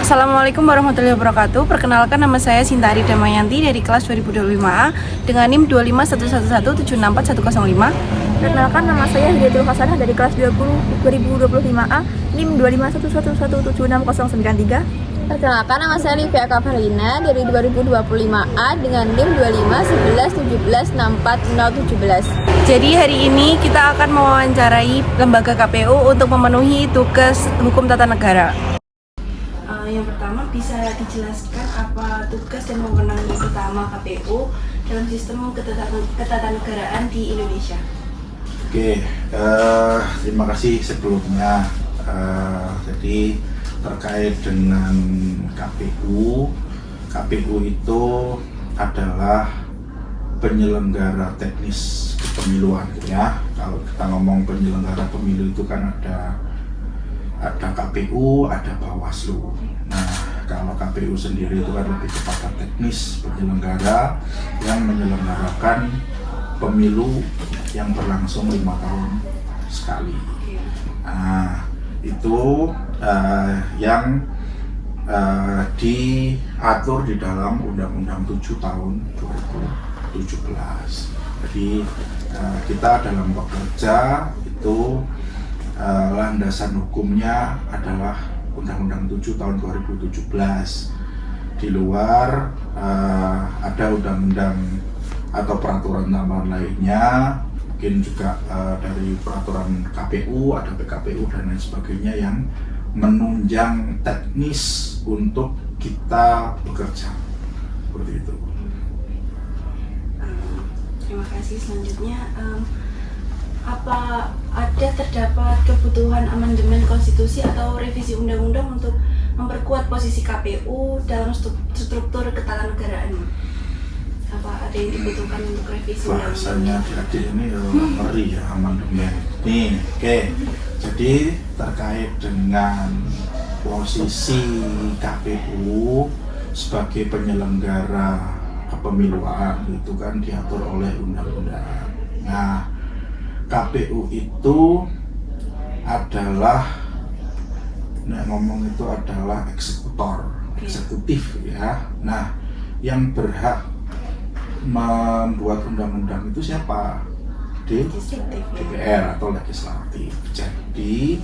Assalamualaikum warahmatullahi wabarakatuh. Perkenalkan, nama saya Sintari Damayanti dari kelas 2025A dengan NIM 25111764105. Perkenalkan, nama saya Hidayatul Hasanah dari kelas 2025A NIM 25111760993. Perkenalkan, nama saya Livia Kavalina dari 2025A dengan NIM 25111174017. Jadi hari ini kita akan mewawancarai lembaga KPU untuk memenuhi tugas hukum tata negara. Yang pertama, bisa dijelaskan apa tugas dan wewenang utama KPU dalam sistem ketatanegaraan di Indonesia? Oke, terima kasih sebelumnya. Jadi terkait dengan KPU itu adalah penyelenggara teknis kepemiluan, ya. Kalau kita ngomong penyelenggara pemilu itu kan ada KPU, ada Bawaslu. Nah, kalau KPU sendiri itu kan lebih kepada teknis penyelenggara yang menyelenggarakan pemilu yang berlangsung 5 tahun sekali. Nah, itu yang diatur di dalam Undang-Undang 7 tahun 2017. Jadi kita dalam bekerja itu landasan hukumnya adalah Undang-Undang 7 tahun 2017. Di luar ada undang-undang atau peraturan tambahan lainnya, mungkin juga dari peraturan KPU, ada PKPU dan lain sebagainya yang menunjang teknis untuk kita bekerja, seperti itu. Terima kasih. Selanjutnya, apa terdapat kebutuhan amandemen konstitusi atau revisi undang-undang untuk memperkuat posisi KPU dalam struktur ketatanegaraan? Apa ada yang dibutuhkan untuk revisi undang-undang? Bahasanya adik ini ngeri ya, amandemen. Nih, oke. Jadi terkait dengan posisi KPU sebagai penyelenggara kepemiluan itu kan diatur oleh undang-undang. Nah, KPU itu adalah, itu adalah eksekutif, ya. Nah, yang berhak membuat undang-undang itu siapa? DPR atau legislatif. Jadi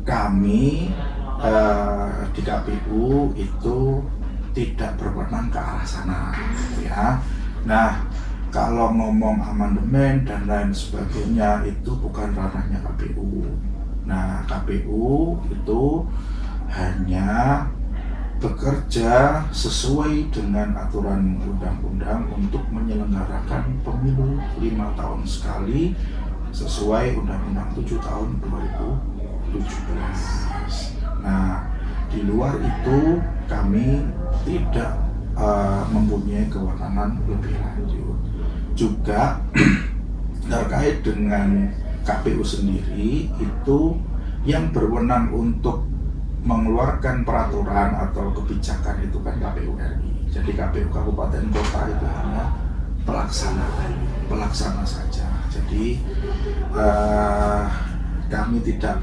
kami di KPU itu tidak berwenang ke arah sana, ya. Nah, kalau ngomong amandemen dan lain sebagainya itu bukan ranahnya KPU. Nah, KPU itu hanya bekerja sesuai dengan aturan undang-undang untuk menyelenggarakan pemilu 5 tahun sekali sesuai Undang-Undang 7 tahun 2017. Nah, di luar itu kami tidak mempunyai kewenangan lebih lanjut. Juga terkait dengan KPU sendiri itu yang berwenang untuk mengeluarkan peraturan atau kebijakan itu kan KPU RI. Jadi KPU kabupaten kota itu hanya pelaksana saja. Jadi kami tidak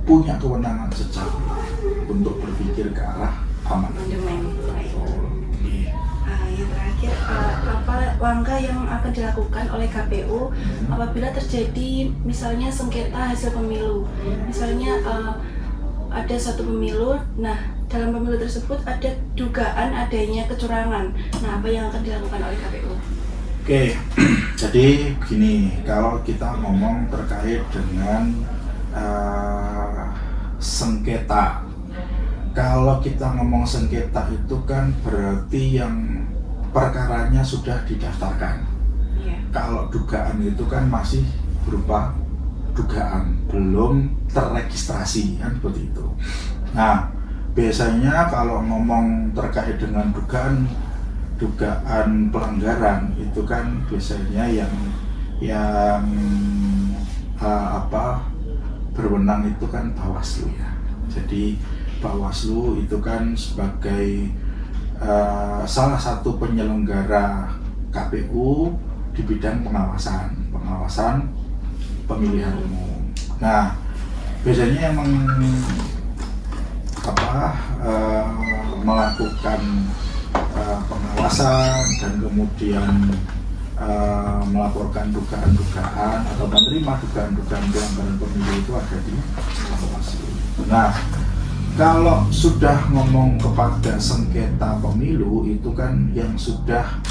punya kewenangan secara untuk berpikir ke arah amandemen. Yang terakhir, apa langkah yang akan dilakukan oleh KPU apabila terjadi misalnya sengketa hasil pemilu? Misalnya ada satu pemilu, nah dalam pemilu tersebut ada dugaan adanya kecurangan. Nah, apa yang akan dilakukan oleh KPU? Oke, jadi begini, kalau kita ngomong terkait dengan sengketa, kalau kita ngomong sengketa itu kan berarti yang perkaranya sudah didaftarkan. Yeah. Kalau dugaan itu kan masih berupa dugaan, belum terregistrasi, kan seperti itu. Nah, biasanya kalau ngomong terkait dengan dugaan pelanggaran itu kan biasanya yang berwenang itu kan Bawaslu, ya. Jadi Bawaslu itu kan sebagai salah satu penyelenggara KPU di bidang pengawasan pemilihan umum. Nah, biasanya yang melakukan pengawasan dan kemudian melaporkan dugaan-dugaan atau menerima dugaan-dugaan pelanggaran pemilu itu ada di Bawaslu. Nah, kalau sudah ngomong kepada sengketa pemilu itu kan yang sudah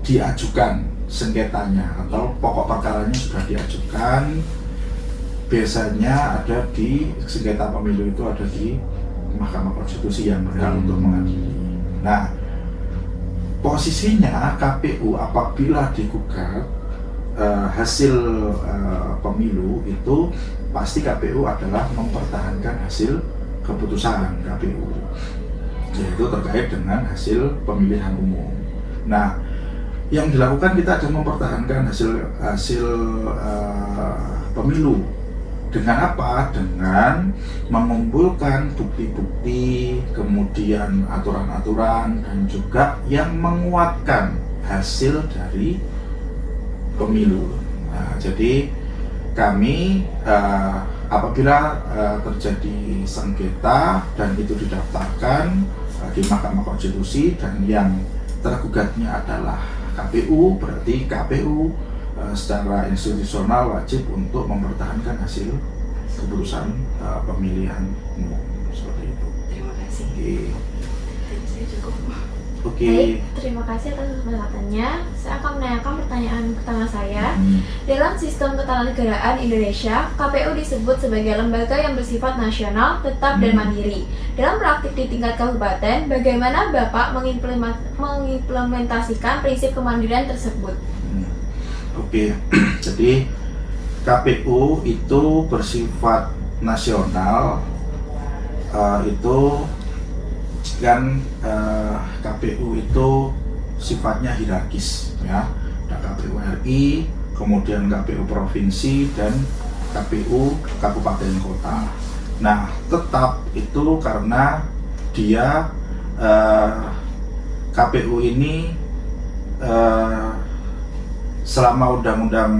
diajukan sengketanya atau pokok perkaranya sudah diajukan, biasanya ada di sengketa pemilu itu ada di Mahkamah Konstitusi yang berhak untuk mengadili. Nah, posisinya KPU apabila digugat hasil pemilu itu pasti KPU adalah mempertahankan hasil keputusan KPU, yaitu terkait dengan hasil pemilihan umum. Nah, yang dilakukan kita adalah mempertahankan hasil pemilu. Dengan apa? Dengan mengumpulkan bukti-bukti, kemudian aturan-aturan, dan juga yang menguatkan hasil dari pemilu. Nah, jadi kami apabila terjadi sengketa dan itu didaftarkan di Mahkamah Konstitusi dan yang tergugatnya adalah KPU, berarti KPU secara institusional wajib untuk mempertahankan hasil keputusan pemilihan umum seperti itu. Terima kasih. Saya cukup. Baik, terima kasih atas kesempatannya. Saya akan menanyakan pertanyaan pertama saya. Dalam sistem ketatanegaraan Indonesia, KPU disebut sebagai lembaga yang bersifat nasional, tetap dan mandiri. Dalam praktik di tingkat kabupaten, bagaimana Bapak mengimplementasikan prinsip kemandirian tersebut? Oke, jadi KPU itu bersifat nasional, itu kan KPU itu sifatnya hierarkis, ya. Ada KPU RI, kemudian KPU provinsi dan KPU kabupaten kota. Nah, tetap itu karena dia KPU ini selama Undang-Undang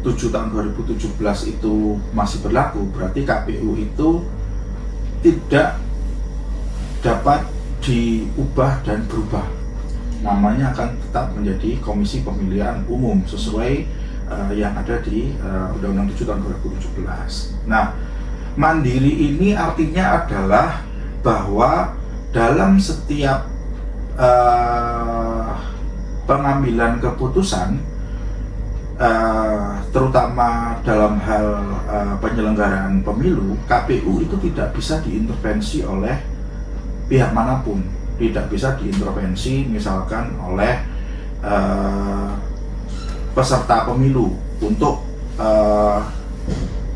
7 tahun 2017 itu masih berlaku, berarti KPU itu tidak dapat diubah dan berubah. Namanya akan tetap menjadi Komisi Pemilihan Umum sesuai yang ada di Undang-Undang 7 tahun 2017. Nah, mandiri ini artinya adalah bahwa dalam setiap pengambilan keputusan, terutama dalam hal penyelenggaraan pemilu, KPU itu tidak bisa diintervensi oleh pihak manapun, tidak bisa diintervensi misalkan oleh peserta pemilu untuk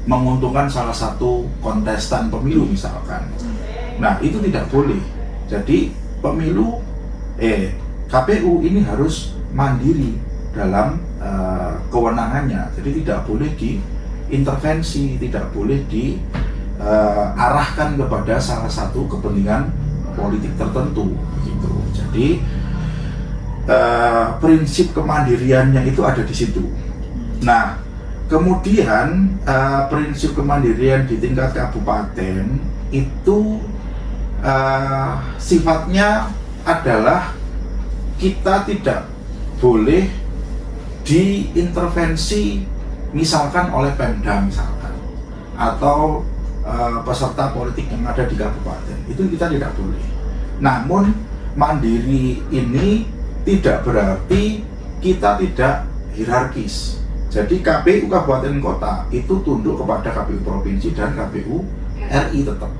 menguntungkan salah satu kontestan pemilu misalkan. Nah, itu tidak boleh. Jadi KPU ini harus mandiri dalam kewenangannya. Jadi tidak boleh diintervensi, tidak boleh diarahkan kepada salah satu kepentingan politik tertentu gitu. Jadi prinsip kemandiriannya itu ada di situ. Nah, kemudian prinsip kemandirian di tingkat kabupaten itu sifatnya adalah kita tidak boleh diintervensi misalkan oleh Pemda misalkan atau peserta politik yang ada di kabupaten, itu kita tidak boleh. Namun mandiri ini tidak berarti kita tidak hierarkis. Jadi KPU kabupaten kota itu tunduk kepada KPU provinsi dan KPU RI tetap.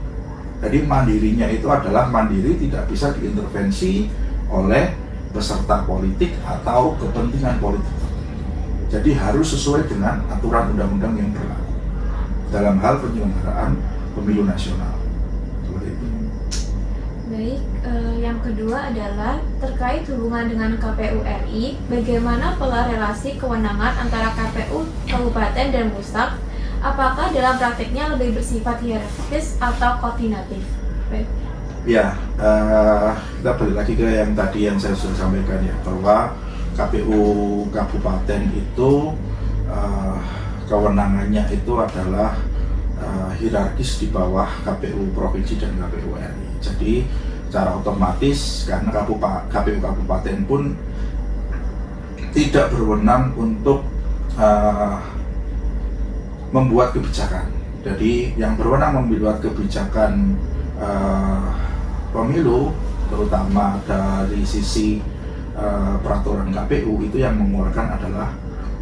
Jadi mandirinya itu adalah mandiri, tidak bisa diintervensi oleh peserta politik atau kepentingan politik. Jadi harus sesuai dengan aturan undang-undang yang berlaku dalam hal penyelenggaraan pemilu nasional. Seperti itu. Baik, yang kedua adalah terkait hubungan dengan KPU RI, bagaimana pola relasi kewenangan antara KPU kabupaten dan pusat? Apakah dalam praktiknya lebih bersifat hierarkis atau koordinatif? Baik. Ya, kita balik lagi ke yang tadi yang saya sudah sampaikan ya, bahwa KPU kabupaten itu kewenangannya itu adalah hierarkis di bawah KPU Provinsi dan KPU RI. Jadi secara otomatis karena KPU Kabupaten pun tidak berwenang untuk membuat kebijakan. Jadi yang berwenang membuat kebijakan pemilu, terutama dari sisi peraturan KPU, itu yang mengeluarkan adalah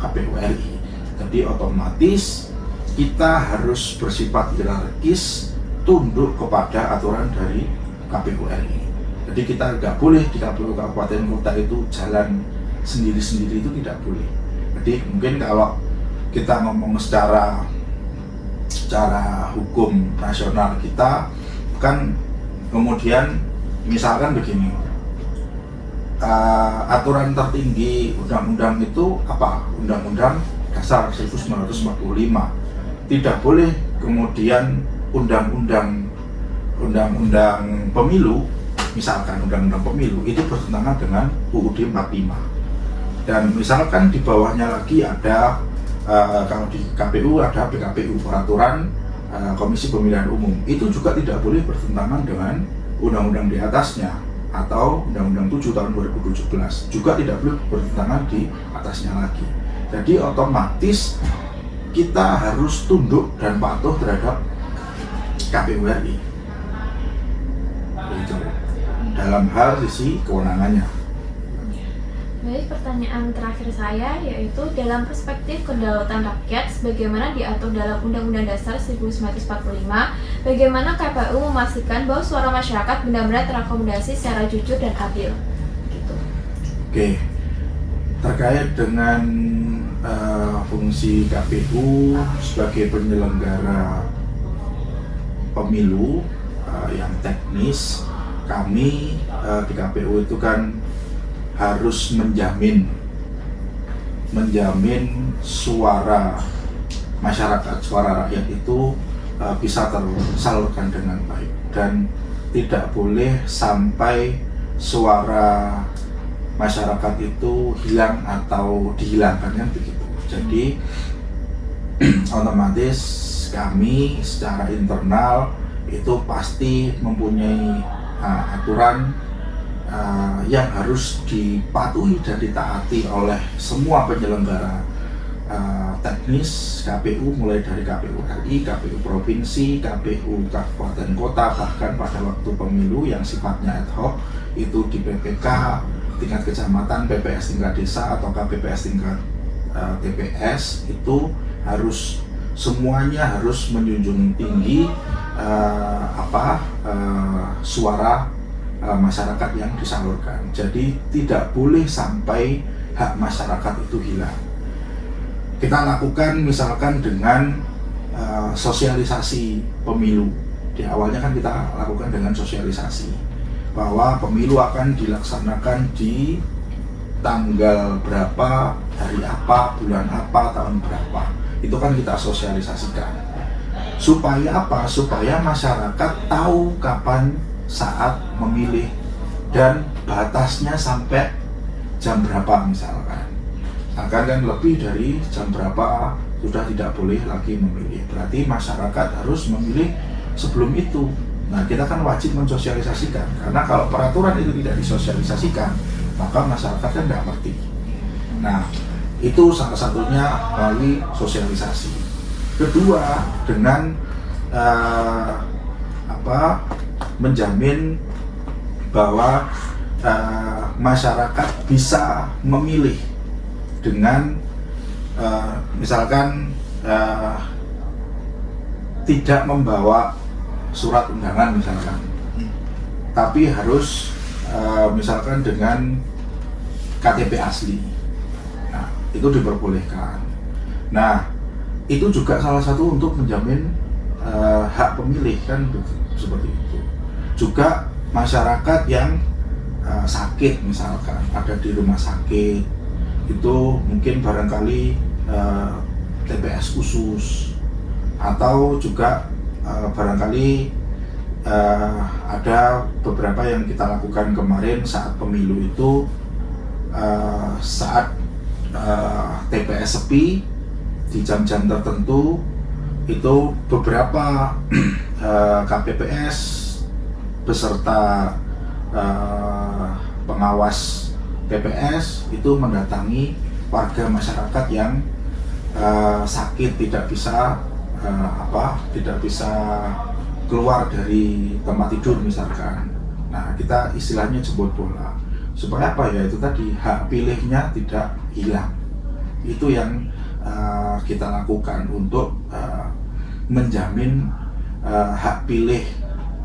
KPU RI. Jadi otomatis kita harus bersifat hierarkis, tunduk kepada aturan dari KPU RI. Jadi kita nggak boleh di KPU Kabupaten Kota itu jalan sendiri-sendiri, itu tidak boleh. Jadi mungkin kalau kita ngomong secara hukum nasional kita kan kemudian misalkan begini, aturan tertinggi undang-undang itu apa? Undang-undang Dasar 1945. Tidak boleh kemudian undang-undang pemilu, misalkan undang-undang pemilu itu bertentangan dengan UUD 45. Dan misalkan di bawahnya lagi ada kalau di KPU ada PKPU, peraturan Komisi Pemilihan Umum, itu juga tidak boleh bertentangan dengan undang-undang di atasnya, atau Undang-Undang 7 tahun 2017 juga tidak boleh bertentangan di atasnya lagi. Jadi otomatis kita harus tunduk dan patuh terhadap KPU RI itu dalam hal sisi kewenangannya. Baik, pertanyaan terakhir saya yaitu dalam perspektif kedaulatan rakyat sebagaimana diatur dalam Undang-Undang Dasar 1945, bagaimana KPU memastikan bahwa suara masyarakat benar-benar terakomodasi secara jujur dan adil? Gitu. Oke, terkait dengan fungsi KPU sebagai penyelenggara pemilu yang teknis, kami di KPU itu kan harus menjamin suara masyarakat, suara rakyat itu bisa tersalurkan dengan baik, dan tidak boleh sampai suara masyarakat itu hilang atau dihilangkan, kan begitu. Jadi otomatis kami secara internal itu pasti mempunyai aturan yang harus dipatuhi dan ditaati oleh semua penyelenggara teknis KPU, mulai dari KPU RI, KPU Provinsi, KPU Kabupaten Kota, bahkan pada waktu pemilu yang sifatnya ad hoc itu di PPK tingkat kecamatan, PPS tingkat desa, atau KPPS tingkat TPS, itu harus semuanya harus menjunjung tinggi suara masyarakat yang disalurkan. Jadi tidak boleh sampai hak masyarakat itu hilang. Kita lakukan misalkan dengan sosialisasi pemilu. Di awalnya kan kita lakukan dengan sosialisasi bahwa pemilu akan dilaksanakan di tanggal berapa, hari apa, bulan apa, tahun berapa. Itu kan kita sosialisasikan. Supaya apa? Supaya masyarakat tahu kapan saat memilih dan batasnya sampai jam berapa misalkan. Akan kan lebih dari jam berapa sudah tidak boleh lagi memilih. Berarti masyarakat harus memilih sebelum itu. Nah, kita kan wajib mensosialisasikan, karena kalau peraturan itu tidak disosialisasikan, maka masyarakat kan tidak ngerti. Nah, itu salah satunya melalui sosialisasi. Kedua, dengan menjamin bahwa masyarakat bisa memilih dengan misalkan tidak membawa surat undangan misalkan, tapi harus misalkan dengan KTP asli. Nah, itu diperbolehkan. Nah, itu juga salah satu untuk menjamin hak pemilih, kan seperti itu. Juga masyarakat yang sakit misalkan, ada di rumah sakit, itu mungkin barangkali TPS khusus, atau juga barangkali ada beberapa yang kita lakukan kemarin saat pemilu itu, saat TPS sepi di jam-jam tertentu itu beberapa KPPS beserta pengawas TPS itu mendatangi warga masyarakat yang sakit, tidak bisa keluar dari tempat tidur misalkan. Nah, kita istilahnya jemput bola. Supaya apa ya, itu tadi hak pilihnya tidak hilang. Itu yang kita lakukan untuk menjamin hak pilih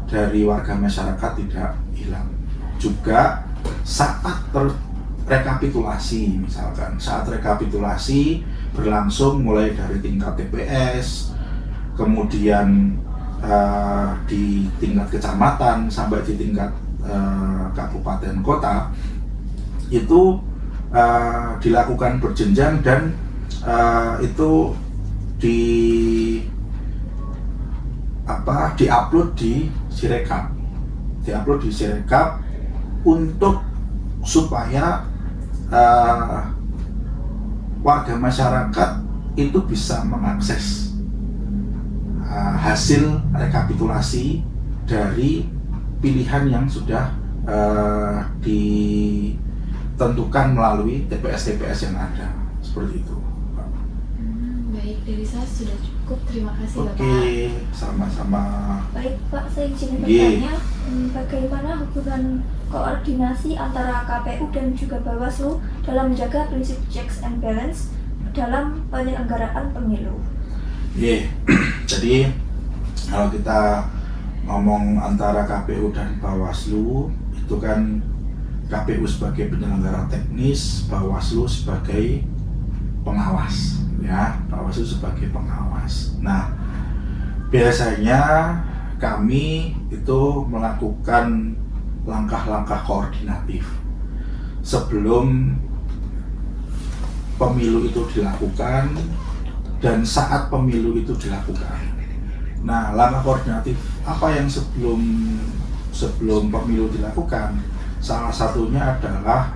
dari warga masyarakat tidak hilang. Juga saat rekapitulasi, misalkan saat rekapitulasi berlangsung mulai dari tingkat TPS, kemudian di tingkat kecamatan sampai di tingkat kabupaten kota, itu dilakukan berjenjang dan itu diupload di Sirekap, untuk supaya warga masyarakat itu bisa mengakses hasil rekapitulasi dari pilihan yang sudah ditentukan melalui TPS-TPS yang ada, seperti itu. Baik, dari saya sudah cukup. Terima kasih Bapak. Oke, sama-sama. Baik Pak, saya izin Iya. bertanya, bagaimana hubungan koordinasi antara KPU dan juga Bawaslu dalam menjaga prinsip checks and balance dalam penyelenggaraan pemilu? Iya, jadi kalau kita ngomong antara KPU dan Bawaslu, itu kan KPU sebagai penyelenggara teknis, Bawaslu sebagai pengawas, ya, Bawaslu sebagai pengawas. Nah, biasanya kami itu melakukan langkah-langkah koordinatif sebelum pemilu itu dilakukan dan saat pemilu itu dilakukan. Nah, langkah koordinatif apa yang sebelum pemilu dilakukan? Salah satunya adalah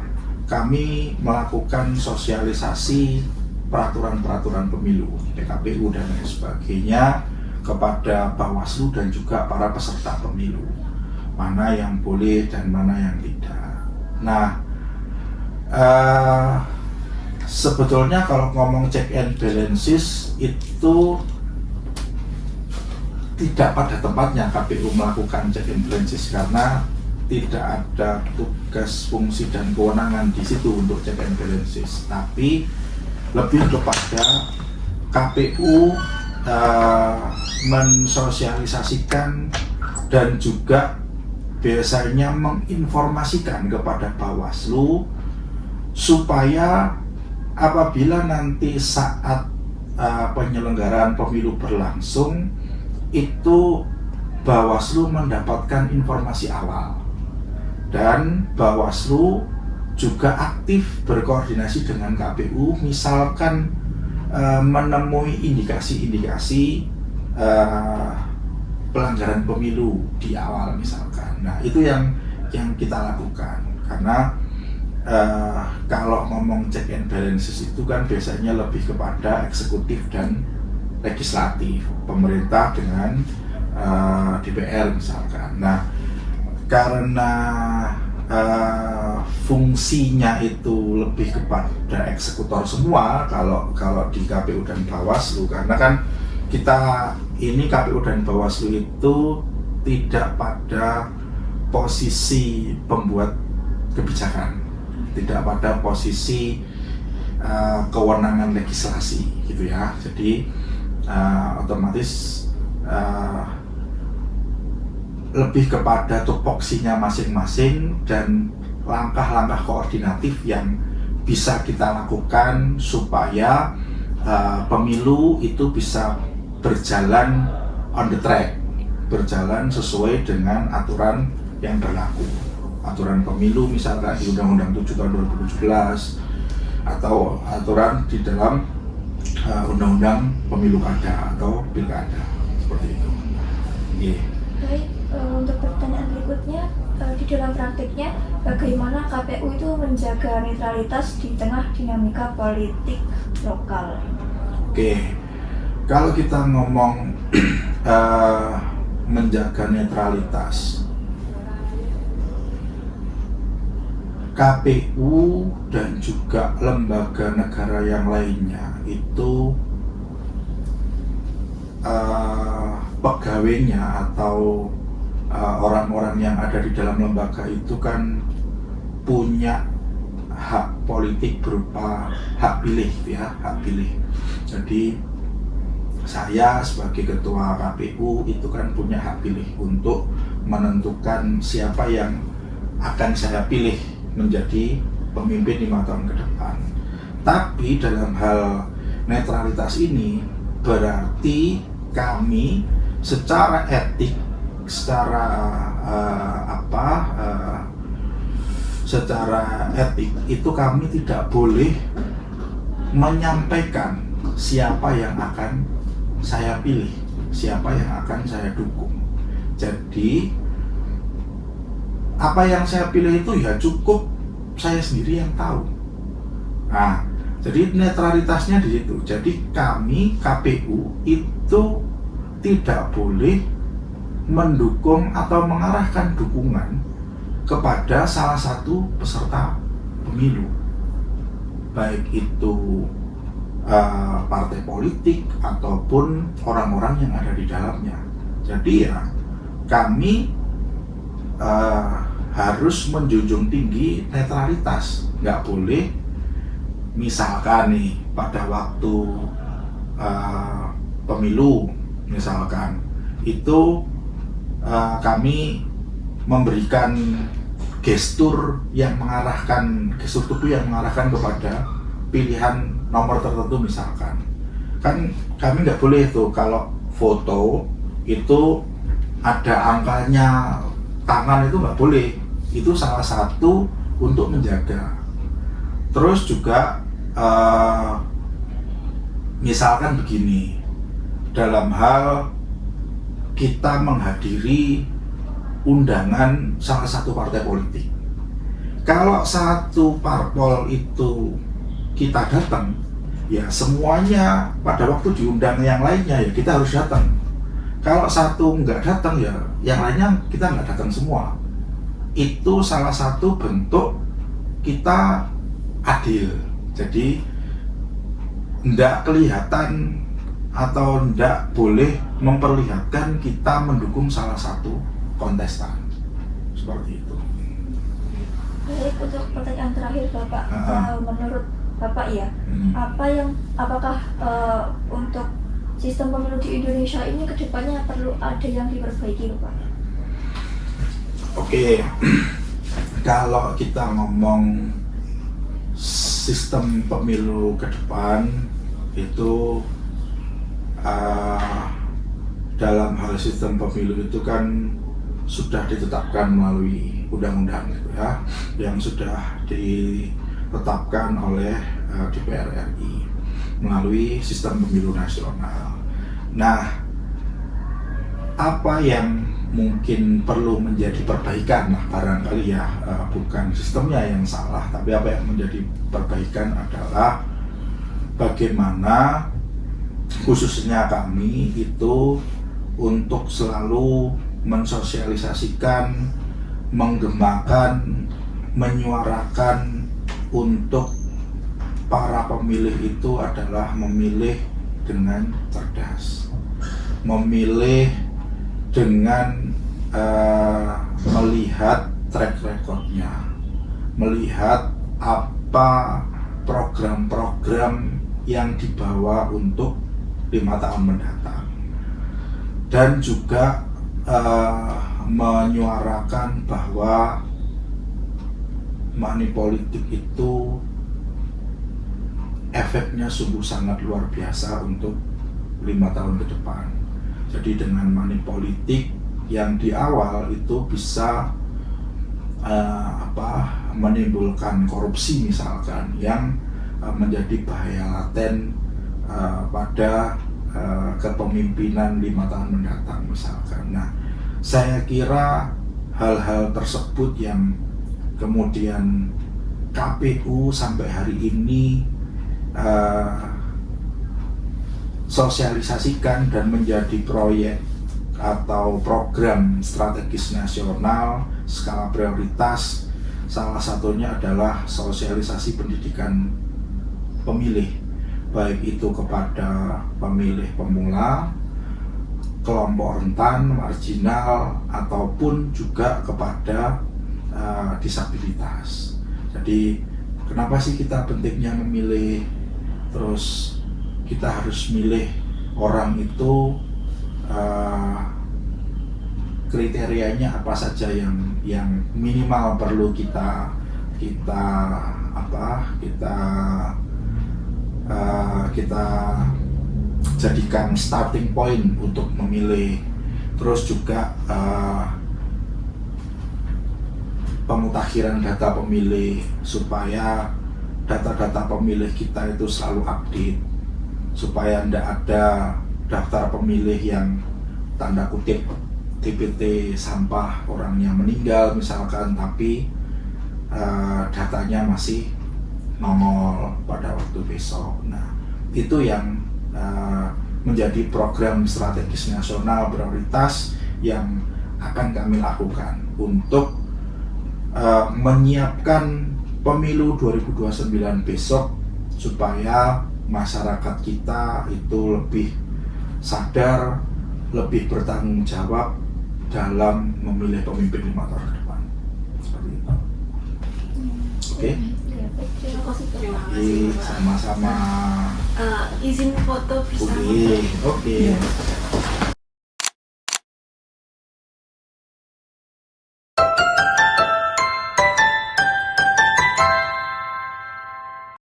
kami melakukan sosialisasi peraturan-peraturan pemilu, PKPU dan lain sebagainya kepada Bawaslu dan juga para peserta pemilu. Mana yang boleh dan mana yang tidak. Nah, sebetulnya kalau ngomong check and balances itu tidak pada tempatnya KPU melakukan check and balances, karena tidak ada tugas, fungsi, dan kewenangan di situ untuk check and balances. Tapi lebih kepada KPU mensosialisasikan dan juga biasanya menginformasikan kepada Bawaslu supaya apabila nanti saat penyelenggaraan pemilu berlangsung itu Bawaslu mendapatkan informasi awal dan Bawaslu juga aktif berkoordinasi dengan KPU, misalkan menemui indikasi-indikasi pelanggaran pemilu di awal misalkan. Nah, itu yang kita lakukan, karena kalau ngomong check and balances itu kan biasanya lebih kepada eksekutif dan legislatif, pemerintah dengan DPR misalkan. Nah, karena fungsinya itu lebih kepada eksekutor semua kalau di KPU dan Bawaslu, karena kan kita ini KPU dan Bawaslu itu tidak pada posisi pembuat kebijakan, tidak pada posisi kewenangan legislasi gitu ya. Jadi otomatis lebih kepada tupoksinya masing-masing dan langkah-langkah koordinatif yang bisa kita lakukan supaya pemilu itu bisa berjalan on the track, berjalan sesuai dengan aturan yang berlaku. Aturan pemilu misalkan di Undang-Undang 7 tahun 2017 atau aturan di dalam Undang-Undang Pemilu Kada atau Pilkada, seperti itu. Yeah. Baik, untuk pertanyaan berikutnya, di dalam praktiknya bagaimana KPU itu menjaga netralitas di tengah dinamika politik lokal? Oke, Kalau kita ngomong menjaga netralitas, KPU dan juga lembaga negara yang lainnya itu pegawainya atau orang-orang yang ada di dalam lembaga itu kan punya hak politik berupa hak pilih, ya, hak pilih. Jadi saya sebagai ketua KPU itu kan punya hak pilih untuk menentukan siapa yang akan saya pilih menjadi pemimpin 5 tahun ke depan. Tapi dalam hal netralitas ini berarti kami secara etik, secara etik itu kami tidak boleh menyampaikan siapa yang akan saya pilih, siapa yang akan saya dukung. Jadi apa yang saya pilih itu ya cukup saya sendiri yang tahu. Nah, jadi netralitasnya di situ. Jadi kami KPU itu tidak boleh mendukung atau mengarahkan dukungan kepada salah satu peserta pemilu, baik itu partai politik ataupun orang-orang yang ada di dalamnya. Jadi ya kami harus menjunjung tinggi netralitas. Nggak boleh misalkan nih pada waktu pemilu misalkan itu kami memberikan gestur tubuh yang mengarahkan kepada pilihan nomor tertentu misalkan. Kan kami nggak boleh tuh kalau foto itu ada angkanya tangan, itu nggak boleh. Itu salah satu untuk menjaga. Terus juga misalkan begini, dalam hal kita menghadiri undangan salah satu partai politik. Kalau satu parpol itu kita datang, ya semuanya pada waktu diundang yang lainnya ya kita harus datang. Kalau satu nggak datang ya yang lainnya kita nggak datang semua. Itu salah satu bentuk kita adil. Jadi nggak kelihatan atau nggak boleh memperlihatkan kita mendukung salah satu kontestan. Seperti itu. Baik, untuk pertanyaan terakhir Bapak, menurut Bapak ya, apakah untuk sistem pemilu di Indonesia ini kedepannya perlu ada yang diperbaiki, Bapak? Oke, kalau kita ngomong sistem pemilu ke depan itu dalam hal sistem pemilu itu kan sudah ditetapkan melalui undang-undang gitu ya, yang sudah ditetapkan oleh DPR RI melalui sistem pemilu nasional. Nah, apa yang mungkin perlu menjadi perbaikan, nah barangkali ya bukan sistemnya yang salah, tapi apa yang menjadi perbaikan adalah bagaimana khususnya kami itu untuk selalu mensosialisasikan, menggemakan, menyuarakan untuk para pemilih itu adalah memilih dengan cerdas, memilih dengan melihat track recordnya, melihat apa program-program yang dibawa untuk 5 tahun mendatang, dan juga menyuarakan bahwa money politik itu efeknya sungguh sangat luar biasa untuk 5 tahun ke depan. Jadi dengan money politik yang di awal itu bisa menimbulkan korupsi misalkan yang menjadi bahaya laten pada kepemimpinan 5 tahun mendatang misalkan. Nah, saya kira hal-hal tersebut yang kemudian KPU sampai hari ini sosialisasikan dan menjadi proyek atau program strategis nasional skala prioritas. Salah satunya adalah sosialisasi pendidikan pemilih, baik itu kepada pemilih pemula, kelompok rentan, marginal, ataupun juga kepada disabilitas. Jadi kenapa sih kita pentingnya memilih, terus kita harus milih orang itu kriterianya apa saja yang minimal perlu kita jadikan starting point untuk memilih. Terus juga pemutakhiran data pemilih supaya data-data pemilih kita itu selalu update, supaya tidak ada daftar pemilih yang tanda kutip TPT sampah, orangnya meninggal misalkan, tapi datanya masih nongol pada waktu besok. Nah, itu yang menjadi program strategis nasional prioritas yang akan kami lakukan untuk menyiapkan pemilu 2029 besok, supaya masyarakat kita itu lebih sadar, lebih bertanggung jawab dalam memilih pemimpin 5 tahun ke depan. Seperti itu. Oke? Ya, baik. Terima kasih Pak. Terima kasih, Pak. Sama-sama. Izin foto bisa? Oke.